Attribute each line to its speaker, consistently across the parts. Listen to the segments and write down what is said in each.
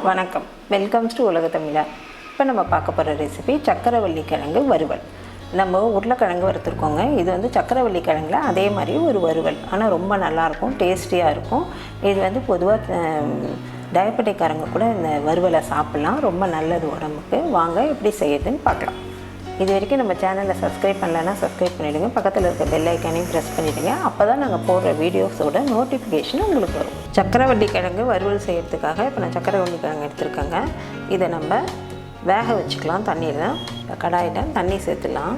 Speaker 1: வணக்கம், welcome to உலக தமிழா. இப்போ நம்ம பார்க்க போகிற ரெசிபி சக்கரவள்ளி கிழங்கு வறுவல். நம்ம உருளைக்கிழங்கு வறுத்துருக்கோங்க. இது வந்து சக்கரவள்ளி கிழங்குல அதே மாதிரி ஒரு வறுவல், ஆனால் ரொம்ப நல்லாயிருக்கும், டேஸ்டியாக இருக்கும். இது வந்து பொதுவாக டயபெட்டிக்காரங்க கூட இந்த வறுவலை சாப்பிட்லாம், ரொம்ப நல்லது உடம்புக்கு. வாங்க எப்படி செய்யுதுன்னு பார்க்கலாம். இது வரைக்கும் நம்ம சேனலில் சப்ஸ்கிரைப் பண்ணலைன்னா சப்ஸ்கிரைப் பண்ணிவிடுங்க. பக்கத்தில் இருக்க பெல் ஐக்கானையும் ப்ரெஸ் பண்ணிவிடுங்க. அப்போ தான் நாங்கள் போடுற வீடியோஸோட நோட்டிஃபிகேஷன் உங்களுக்கு வரும். சக்கரவள்ளி கிழங்கு வறுவல் செய்கிறதுக்காக இப்போ நான் சக்கரவள்ளி கிழங்கு எடுத்துருக்கேங்க. இதை நம்ம வேக வச்சுக்கலாம் தண்ணியில். இப்போ கடாயில் தண்ணி சேர்த்துடலாம்.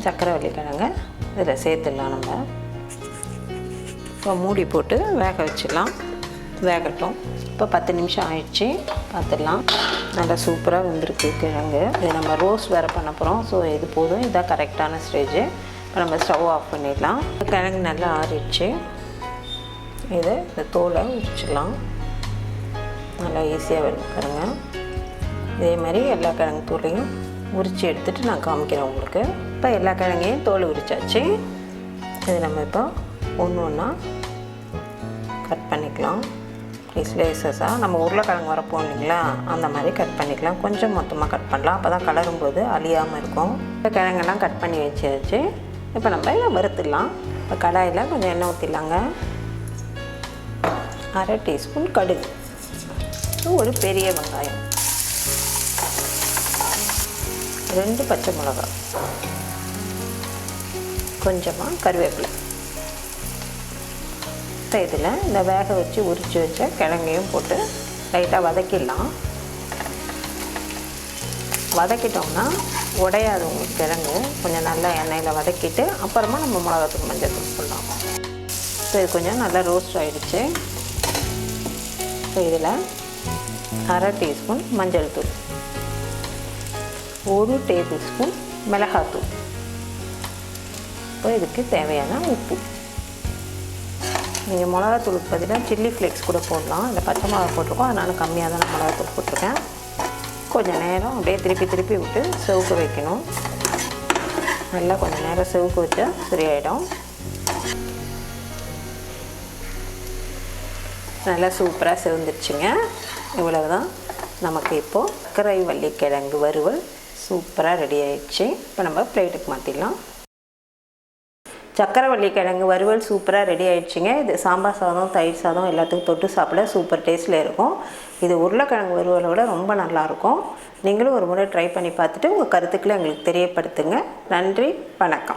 Speaker 1: சக்கரவள்ளி கிழங்கு இதில் சேர்த்துடலாம். நம்ம இப்போ மூடி போட்டு வேக வச்சிடலாம். வேகட்டும். இப்போ 10 நிமிஷம் ஆயிடுச்சு, பார்த்துடலாம். நல்லா சூப்பராக வெந்திருக்கு கிழங்கு. இது நம்ம ரோஸ்ட் வேறு பண்ண போகிறோம். ஸோ இது போதும், இதுதான் கரெக்டான ஸ்டேஜு. இப்போ நம்ம ஸ்டவ் ஆஃப் பண்ணிடலாம். கிழங்கு நல்லா ஆறிடுச்சு. இந்த தோலை உரிச்சிடலாம். நல்லா ஈஸியாக வருது பாருங்க. இதே மாதிரி எல்லா கிழங்கு தோலையும் உரித்து எடுத்துகிட்டு நான் காமிக்கிறேன் உங்களுக்கு. இப்போ எல்லா கிழங்கையும் தோல் உரிச்சாச்சு. இது நம்ம இப்போ ஒன்று ஒன்றா கட் பண்ணிக்கலாம். ஸ்லைசஸாக நம்ம உருளைக்கிழங்கு வரப்போம் இல்லைங்களா, அந்த மாதிரி கட் பண்ணிக்கலாம். கொஞ்சம் மொத்தமாக கட் பண்ணலாம், அப்போ தான் கலரும் போது அழியாமல் இருக்கும். இப்போ கிழங்கெல்லாம் கட் பண்ணி வச்சாச்சு. இப்போ நம்ம இதை வறுத்துடலாம். இப்போ கடாயில் கொஞ்சம் எண்ணெய் ஊற்றிடலாங்க. 1/2 டீஸ்பூன் கடுகு, ஒரு பெரிய வெங்காயம், 2 பச்சை மிளகாய், கொஞ்சமாக கருவேப்பிலை. இதில் இந்த வேக வச்சு உரித்து வச்ச கிழங்கையும் போட்டு லைட்டாக வதக்கிடலாம். வதக்கிட்டோம்னா உடையாது உங்களுக்கு கிழங்கு. கொஞ்சம் நல்லா எண்ணெயில் வதக்கிட்டு அப்புறமா நம்ம மிளகாத்தூள் மஞ்சள் தூள் போடலாம். ஸோ இது கொஞ்சம் நல்லா ரோஸ்ட் ஆகிடுச்சு. ஸோ இதில் 1/2 டீஸ்பூன் மஞ்சள் தூள், 1 டேபிள் ஸ்பூன் மிளகாத்தூள், இப்போ இதுக்கு தேவையான உப்பு. நீங்கள் மிளகாத்தூளுக்கு பதிலாக சில்லி ஃப்ளேக்ஸ் கூட போடலாம். இந்த பச்சை மிளகா போட்டிருக்கோம், அதனால் கம்மியாக தான் நான் மிளகாத்தூள் போட்டிருக்கேன். கொஞ்சம் நேரம் அப்படியே திருப்பி விட்டு செவுக்க வைக்கணும். நல்லா கொஞ்சம் நேரம் செவுக்க வச்சா சரியாயிடும். நல்லா சூப்பராக செவந்துருச்சுங்க. இவ்வளவுதான். நமக்கு இப்போது சக்கரைவள்ளி கிழங்கு வறுவல் சூப்பராக ரெடி ஆயிடுச்சு. இப்போ நம்ம பிளேட்டுக்கு மாற்றிடலாம். சக்கரவள்ளி கிழங்கு வறுவல் சூப்பராக ரெடி ஆகிடுச்சிங்க. இது சாம்பார் சாதம், தயிர் சாதம் எல்லாத்துக்கும் தொட்டு சாப்பிட சூப்பர் டேஸ்ட்டில் இருக்கும். இது உருளைக்கிழங்கு வறுவலை விட ரொம்ப நல்லாயிருக்கும். நீங்களும் ஒரு முறை ட்ரை பண்ணி பார்த்துட்டு உங்கள் கருத்துக்களை எங்களுக்கு தெரியப்படுத்துங்க. நன்றி, வணக்கம்.